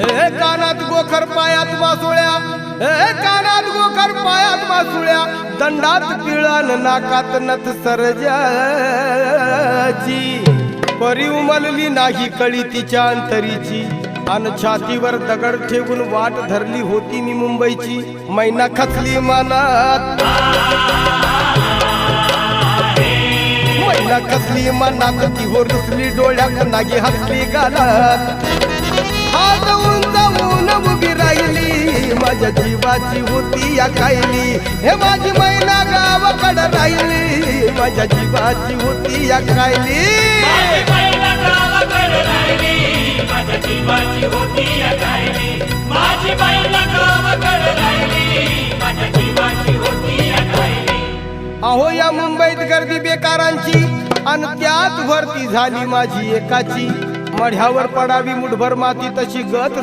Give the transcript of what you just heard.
हे कानात गोखर पायात मासुळ्या, हे कानात गोखर पायात मासुळ्या, दंडात पिळण नाकात नथ सरजाची, परी उमलली नाही कळी तिच्या अंतरीची, अन छातीवर दगड ठेवून वाट धरली होती मी मुंबईची. मैना खचली मनात, मैना खचली मनात, ती हो रुसली डोळ्यात, नागी हसली गालात. हात उंचावून उभी राहिली, माझ्या जीवाची होती या कायली. हे माझी मैना गावाकडे राहिली, माझ्या जीवाची होती या कायली. माझ्या जीवाची होती या कायली, माझी बैला गावाकडे राहिली, माझ्या जीवाची होती या कायली. अहो या मुंबईत गर्दी बेकारांची, अन त्यात भरती झाली माझी एकाची. मढ्यावर पडावी मुठभर माती तशी गत